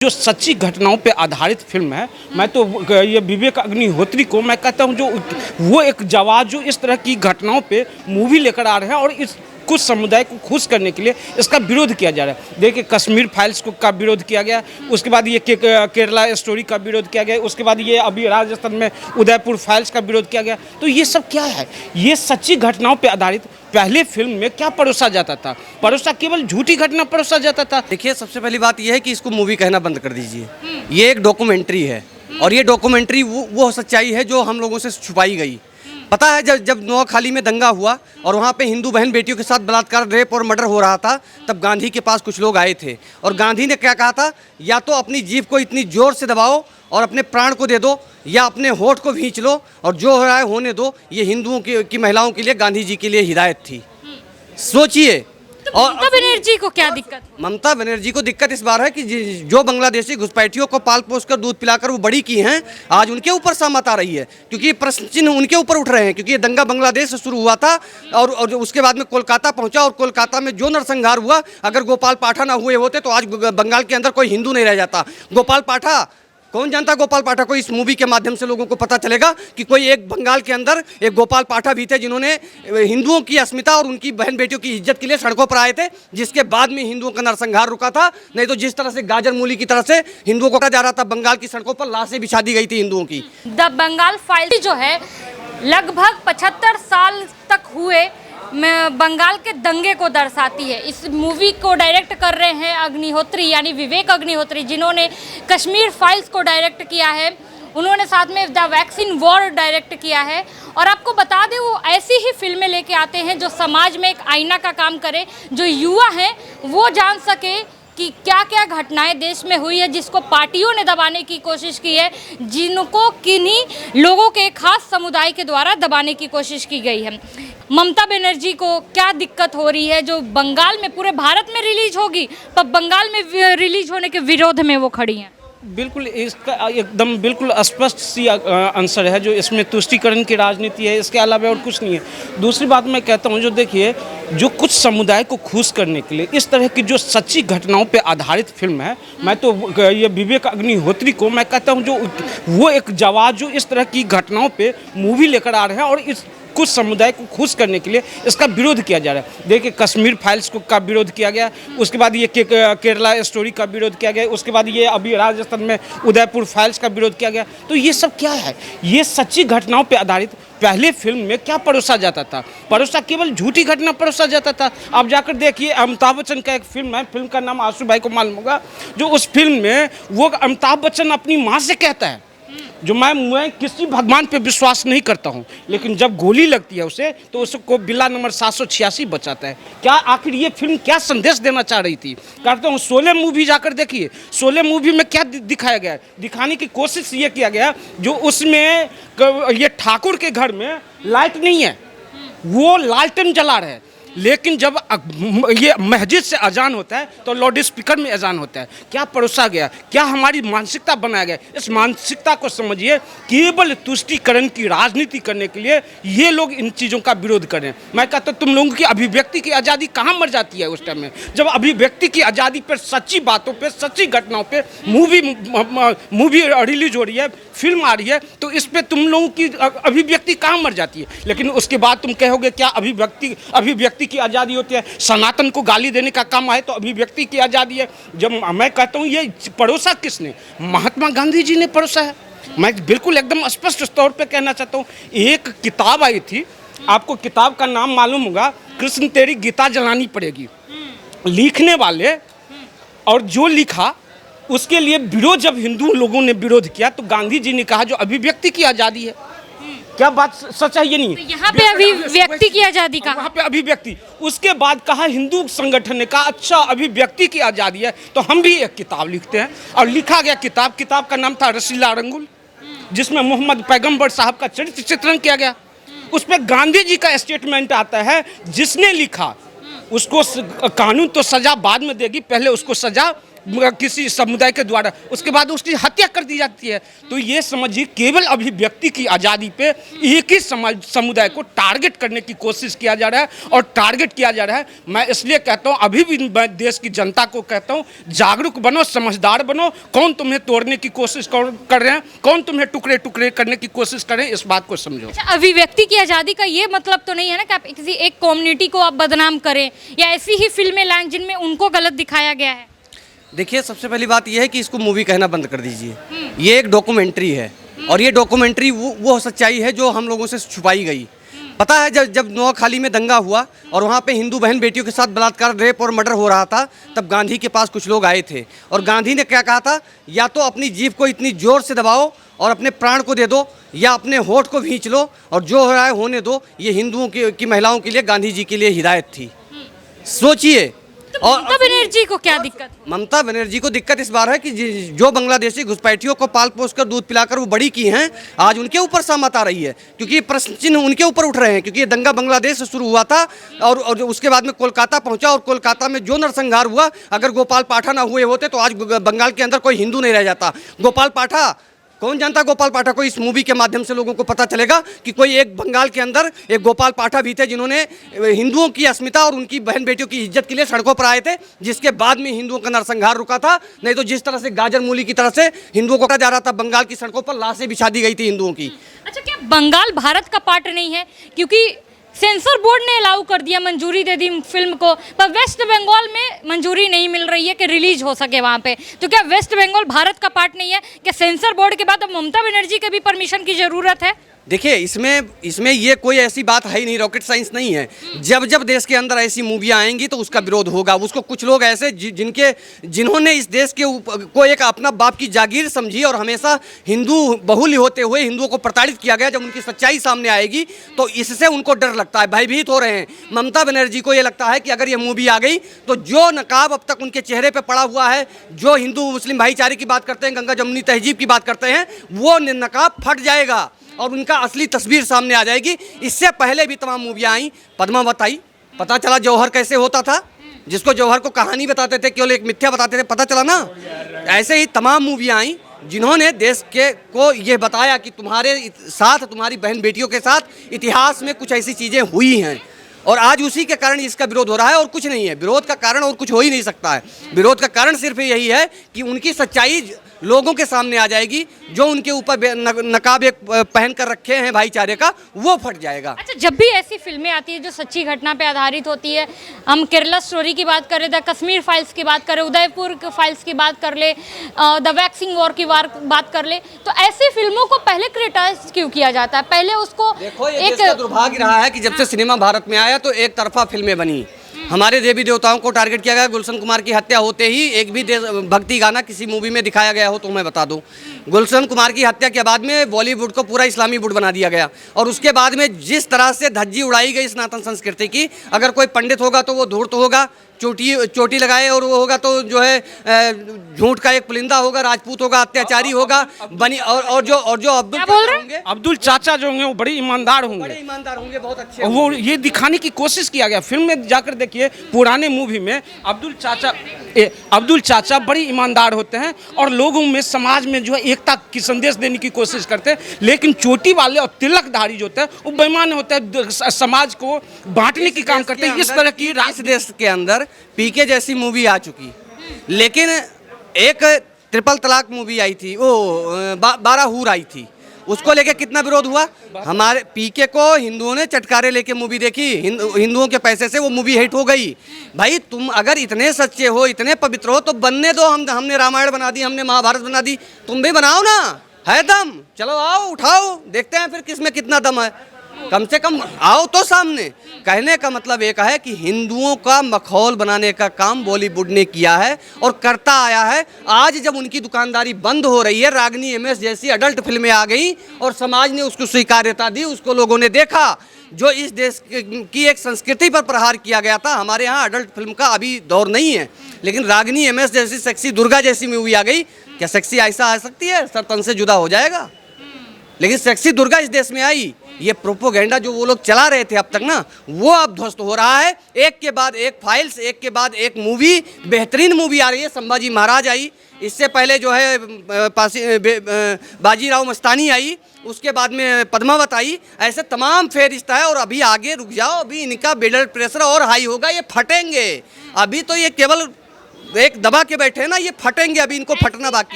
जो सच्ची घटनाओं पे आधारित फिल्म है। मैं तो ये विवेक अग्निहोत्री को मैं कहता हूँ, जो वो एक जवान जो इस तरह की घटनाओं पे मूवी लेकर आ रहे हैं और इस कुछ समुदाय को खुश करने के लिए इसका विरोध किया जा रहा है। देखिए, कश्मीर फाइल्स का विरोध किया गया, उसके बाद ये केरला स्टोरी का विरोध किया गया, उसके बाद ये अभी राजस्थान में उदयपुर फाइल्स का विरोध किया गया। तो ये सब क्या है? ये सच्ची घटनाओं पर आधारित। पहले फिल्म में क्या परोसा जाता था? परोसा केवल झूठी घटना परोसा जाता था। देखिए, सबसे पहली बात यह है कि इसको मूवी कहना बंद कर दीजिए। ये एक डॉक्यूमेंट्री है और ये डॉक्यूमेंट्री वो सच्चाई है जो हम लोगों से छुपाई गई। पता है, जब नोआखाली में दंगा हुआ और वहाँ पे हिंदू बहन बेटियों के साथ बलात्कार, रेप और मर्डर हो रहा था, तब गांधी के पास कुछ लोग आए थे और गांधी ने क्या कहा था, या तो अपनी जीभ को इतनी जोर से दबाओ और अपने प्राण को दे दो, या अपने होठ को खींच लो और जो हो रहा है होने दो। ये हिंदुओं की महिलाओं के लिए, गांधी जी के लिए हिदायत थी। सोचिए। और ममता बनर्जी को क्या दिक्कत? ममता बनर्जी को दिक्कत इस बार है कि जो बांग्लादेशी घुसपैठियों को पाल पोस कर दूध पिलाकर वो बड़ी की हैं, आज उनके ऊपर सहमत आ रही है, क्योंकि प्रश्न चिन्ह उनके ऊपर उठ रहे हैं। क्योंकि ये दंगा बांग्लादेश से शुरू हुआ था और उसके बाद में कोलकाता पहुंचा और कोलकाता में जो नरसंहार हुआ, अगर गोपाल पाठा ना हुए होते तो आज बंगाल के अंदर कोई हिंदू नहीं रह जाता। गोपाल पाठा, कौन जानता गोपाल पाठा को? इस मूवी के माध्यम से लोगों को पता चलेगा कि कोई एक बंगाल के अंदर एक गोपाल पाठा भी थे जिन्होंने हिंदुओं की अस्मिता और उनकी बहन बेटियों की इज्जत के लिए सड़कों पर आए थे, जिसके बाद में हिंदुओं का नरसंहार रुका था। नहीं तो जिस तरह से गाजर मूली की तरह से हिंदुओं को कहा जा रहा था, बंगाल की सड़कों पर लाशें बिछा दी गई थी हिंदुओं की। द बंगाल फाइल जो है, लगभग 75 साल तक हुए बंगाल के दंगे को दर्शाती है। इस मूवी को डायरेक्ट कर रहे हैं अग्निहोत्री, यानी विवेक अग्निहोत्री, जिन्होंने कश्मीर फाइल्स को डायरेक्ट किया है। उन्होंने साथ में द वैक्सीन वॉर डायरेक्ट किया है। और आपको बता दें, वो ऐसी ही फिल्में लेके आते हैं जो समाज में एक आईना का काम करे, जो युवा हैं वो जान सके कि क्या क्या घटनाएं देश में हुई है, जिसको पार्टियों ने दबाने की कोशिश की है, जिनको किन्हीं लोगों के खास समुदाय के द्वारा दबाने की कोशिश की गई है। ममता बनर्जी को क्या दिक्कत हो रही है, जो बंगाल में, पूरे भारत में रिलीज होगी, पर बंगाल में रिलीज होने के विरोध में वो खड़ी हैं? बिल्कुल, इसका एकदम बिल्कुल स्पष्ट सी आंसर है, जो इसमें तुष्टीकरण की राजनीति है, इसके अलावा और कुछ नहीं है। दूसरी बात मैं कहता हूँ, जो देखिए, जो कुछ समुदाय को खुश करने के लिए इस तरह की जो सच्ची घटनाओं पे आधारित फिल्म है। मैं तो ये विवेक अग्निहोत्री को मैं कहता हूँ, जो वो एक जवान जो इस तरह की घटनाओं पे मूवी लेकर आ रहे हैं और इस कुछ समुदाय को खुश करने के लिए इसका विरोध किया जा रहा है। देखिए, कश्मीर फाइल्स का विरोध किया गया, उसके बाद ये केरला स्टोरी का विरोध किया गया, उसके बाद ये अभी राजस्थान में उदयपुर फाइल्स का विरोध किया गया। तो ये सब क्या है? ये सच्ची घटनाओं पे आधारित। पहले फिल्म में क्या परोसा जाता था? परोसा केवल झूठी घटना परोसा जाता था। आप जाकर देखिए, अमिताभ बच्चन का एक फिल्म है, फिल्म का नाम आशु भाई को मालूम होगा, जो उस फिल्म में वो अमिताभ बच्चन अपनी माँ से कहता है, जो मैं किसी भगवान पे विश्वास नहीं करता हूँ, लेकिन जब गोली लगती है उसे, तो उसको बिल्ला नंबर 786 बचाता है। क्या आखिर ये फिल्म क्या संदेश देना चाह रही थी? कहता हूँ, शोले मूवी जाकर देखिए। शोले मूवी में क्या दिखाया गया है? दिखाने की कोशिश ये किया गया, जो उसमें ये ठाकुर के घर में लाइट नहीं है, वो लालटेन जला रहे हैं, लेकिन जब ये मस्जिद से अजान होता है तो लाउड स्पीकर में अजान होता है। क्या परोसा गया? क्या हमारी मानसिकता बनाया गया? इस मानसिकता को समझिए। केवल तुष्टीकरण की राजनीति करने के लिए ये लोग इन चीज़ों का विरोध करें। मैं कहता हूँ, तुम लोगों की अभिव्यक्ति की आज़ादी कहाँ मर जाती है उस टाइम में, जब अभिव्यक्ति की आज़ादी पर, सच्ची बातों पर, सच्ची घटनाओं पर मूवी रिलीज हो रही है, फिल्म आ रही है, तो इस पर तुम लोगों की अभिव्यक्ति कहाँ मर जाती है? लेकिन उसके बाद तुम कहोगे क्या अभिव्यक्ति की आज़ादी होती है? सनातन को गाली देने का काम आए तो अभिव्यक्ति की आज़ादी है। जब मैं कहता हूँ, ये परोसा किसने? महात्मा गांधी जी ने परोसा है। मैं बिल्कुल एकदम स्पष्ट तौर पे कहना चाहता हूँ। एक किताब आई थी, आपको किताब का नाम मालूम होगा, कृष्ण तेरी गीता जलानी पड़ेगी। लिखने वाले और जो लिखा, उसके लिए विरोध, जब हिंदू लोगों ने विरोध किया तो गांधी जी ने कहा जो अभिव्यक्ति की आज़ादी है। क्या बात सच है? ये नहीं है। यहाँ पे अभिव्यक्ति की आज़ादी का, वहाँ पे अभिव्यक्ति। उसके बाद कहा, हिंदू संगठन ने कहा, अच्छा अभिव्यक्ति की आज़ादी है तो हम भी एक किताब लिखते हैं। और लिखा गया किताब का नाम था रसीला रंगुल, जिसमें मोहम्मद पैगंबर साहब का चरित्र चित्रण किया गया। उस पर गांधी जी का स्टेटमेंट आता है, जिसने लिखा उसको कानून तो सजा बाद में देगी, पहले उसको सजा किसी समुदाय के द्वारा, उसके बाद उसकी हत्या कर दी जाती है। तो ये समझिए केवल अभिव्यक्ति की आज़ादी पे एक ही समुदाय को टारगेट करने की कोशिश किया जा रहा है और टारगेट किया जा रहा है। मैं इसलिए कहता हूँ, अभी भी मैं देश की जनता को कहता हूँ, जागरूक बनो, समझदार बनो। कौन तुम्हें तोड़ने की कोशिश कर रहे हैं, कौन तुम्हें टुकड़े टुकड़े करने की कोशिश कर रहे हैं, इस बात को समझो। अच्छा, अभिव्यक्ति की आज़ादी का ये मतलब तो नहीं है ना कि आप किसी एक कम्युनिटी को आप बदनाम करें या ऐसी ही फिल्में लाएं जिनमें उनको गलत दिखाया गया है। देखिए, सबसे पहली बात यह है कि इसको मूवी कहना बंद कर दीजिए। ये एक डॉक्यूमेंट्री है और ये डॉक्यूमेंट्री वो सच्चाई है जो हम लोगों से छुपाई गई। पता है, जब नोआखाली में दंगा हुआ और वहाँ पे हिंदू बहन बेटियों के साथ बलात्कार, रेप और मर्डर हो रहा था, तब गांधी के पास कुछ लोग आए थे और गांधी ने क्या कहा था, या तो अपनी जीभ को इतनी जोर से दबाओ और अपने प्राण को दे दो, या अपने होठ को भींच लो और जो हो रहा है होने दो। ये हिंदुओं की महिलाओं के लिए गांधी जी के लिए हिदायत थी। सोचिए। और ममता बनर्जी को क्या दिक्कत? ममता बनर्जी को दिक्कत इस बार है कि जो बांग्लादेशी घुसपैठियों को पाल पोस कर दूध पिलाकर वो बड़ी की हैं, आज उनके ऊपर सामत आ रही है, क्योंकि प्रश्न चिन्ह उनके ऊपर उठ रहे हैं। क्योंकि ये दंगा बांग्लादेश से शुरू हुआ था और उसके बाद में कोलकाता पहुंचा और कोलकाता में जो नरसंहार हुआ, अगर गोपाल पाठा ना हुए होते तो आज बंगाल के अंदर कोई हिंदू नहीं रह जाता। गोपाल पाठा, कौन जानता गोपाल पाठा को? इस मूवी के माध्यम से लोगों को पता चलेगा कि कोई एक बंगाल के अंदर एक गोपाल पाठा भी थे जिन्होंने हिंदुओं की अस्मिता और उनकी बहन बेटियों की इज्जत के लिए सड़कों पर आए थे, जिसके बाद में हिंदुओं का नरसंहार रुका था। नहीं तो जिस तरह से गाजर मूली की तरह से हिंदुओं को जा रहा था, बंगाल की सड़कों पर लाशें बिछा दी गई थी हिंदुओं की। अच्छा, क्या बंगाल भारत का पार्ट नहीं है? क्योंकि सेंसर बोर्ड ने अलाउ कर दिया, मंजूरी दे दी फिल्म को, पर वेस्ट बंगाल में मंजूरी नहीं मिल रही है कि रिलीज हो सके वहाँ पे। तो क्या वेस्ट बंगाल भारत का पार्ट नहीं है? क्या सेंसर बोर्ड के बाद अब ममता बनर्जी के भी परमिशन की जरूरत है? देखिए, इसमें ये कोई ऐसी बात है ही नहीं, रॉकेट साइंस नहीं है। जब देश के अंदर ऐसी मूवियाँ आएंगी तो उसका विरोध होगा। उसको कुछ लोग ऐसे जिन्होंने इस देश के को एक अपना बाप की जागीर समझी और हमेशा हिंदू बहुल होते हुए हिंदुओं को प्रताड़ित किया गया, जब उनकी सच्चाई सामने आएगी तो इससे उनको डर लगता है, भयभीत हो रहे हैं। ममता बनर्जी को ये लगता है कि अगर ये मूवी आ गई तो जो नकाब अब तक उनके चेहरे पर पड़ा हुआ है, जो हिंदू मुस्लिम भाईचारे की बात करते हैं, गंगा जमुनी तहजीब की बात करते हैं, वो नकाब फट जाएगा और उनका असली तस्वीर सामने आ जाएगी। इससे पहले भी तमाम मूवियाँ आई, पद्मावत आई, पता चला जौहर कैसे होता था, जिसको जौहर को कहानी बताते थे, केवल एक मिथ्या बताते थे, पता चला ना। ऐसे ही तमाम मूवियाँ आई जिन्होंने देश के को ये बताया कि तुम्हारे साथ, तुम्हारी बहन बेटियों के साथ इतिहास में कुछ ऐसी चीज़ें हुई हैं, और आज उसी के कारण इसका विरोध हो रहा है और कुछ नहीं है। विरोध का कारण और कुछ हो ही नहीं सकता है। विरोध का कारण सिर्फ यही है कि उनकी सच्चाई लोगों के सामने आ जाएगी, जो उनके ऊपर नकाब एक पहन कर रखे हैं भाईचारे का, वो फट जाएगा। अच्छा, जब भी ऐसी फिल्में आती है जो सच्ची घटना पे आधारित होती है, हम केरला स्टोरी की बात कर रहे थे, कश्मीर फाइल्स की बात कर रहे, उदयपुर फाइल्स की बात कर ले, द वैक्सिंग वॉर की बात कर ले, तो ऐसी फिल्मों को पहले क्रिटिसाइज क्यों किया जाता है? पहले उसको देखो, ये देश का दुर्भाग्य रहा है कि जब से सिनेमा भारत में आया तो एक तरफा फिल्में बनी। हमारे देवी देवताओं को टारगेट किया गया। गुलशन कुमार की हत्या होते ही एक भी भक्ति गाना किसी मूवी में दिखाया गया हो तो मैं बता दूं। गुलशन कुमार की हत्या के बाद में बॉलीवुड को पूरा इस्लामी वुड बना दिया गया और उसके बाद में जिस तरह से धज्जी उड़ाई गई सनातन संस्कृति की, अगर कोई पंडित होगा तो वो धूर्त होगा, चोटी लगाए, और वो होगा तो जो है झूठ का एक पुलिंदा होगा, राजपूत होगा, अत्याचारी होगा, बनी और जो अब्दुल चाचा जो होंगे वो बड़े ईमानदार होंगे, बहुत अच्छे। वो ये दिखाने की कोशिश किया गया फिल्म में। जाकर देखिए पुराने मूवी में अब्दुल चाचा बड़े ईमानदार होते हैं और लोगों में, समाज में जो है एकता की संदेश देने की कोशिश करते हैं। लेकिन चोटी वाले और तिलकधारी जो होते हैं वो बेईमान होते हैं, समाज को बांटने की काम करते हैं। इस तरह की इस देश के अंदर पीके जैसी मूवी आ चुकी, लेकिन एक ट्रिपल तलाक मूवी आई थी, वो 12 हूर आई थी, उसको लेके कितना विरोध हुआ। हमारे पीके को हिंदुओं ने चटकारे लेके मूवी देखी, हिंदुओं के पैसे से वो मूवी हिट हो गई। भाई, तुम अगर इतने सच्चे हो, इतने पवित्र हो तो बनने दो। हमने रामायण बना दी, हमने महाभारत बना दी, तुम भी बनाओ ना, है दम, चलो आओ उठाओ, देखते हैं फिर किसमें कितना दम है। कम से कम आओ तो सामने। कहने का मतलब एक है कि हिंदुओं का मखौल बनाने का काम बॉलीवुड ने किया है और करता आया है। आज जब उनकी दुकानदारी बंद हो रही है, रागनी एमएस जैसी अडल्ट फिल्में आ गई और समाज ने उसको स्वीकार्यता दी, उसको लोगों ने देखा। जो इस देश की एक संस्कृति पर प्रहार किया गया था, हमारे यहाँ अडल्ट फिल्म का अभी दौर नहीं है, लेकिन रागनी एमएस जैसी, सेक्सी दुर्गा जैसी मूवी आ गई। क्या सेक्सी ऐसा आ सकती है? सर तन से जुदा हो जाएगा। लेकिन सेक्सी दुर्गा इस देश में आई, ये प्रोपोगेंडा जो वो लोग चला रहे थे अब तक ना, वो अब ध्वस्त हो रहा है। एक के बाद एक फाइल्स, एक के बाद एक मूवी, बेहतरीन मूवी आ रही है। संभाजी महाराज आई, इससे पहले जो है बाजीराव मस्तानी आई, उसके बाद में पद्मावत आई। ऐसे तमाम फेरिस्त है और अभी आगे रुक जाओ, अभी इनका ब्लड प्रेशर और हाई होगा, ये फटेंगे। अभी तो ये केवल एक दबा के बैठे हैं ना, ये फटेंगे, अभी इनको फटना बाकी।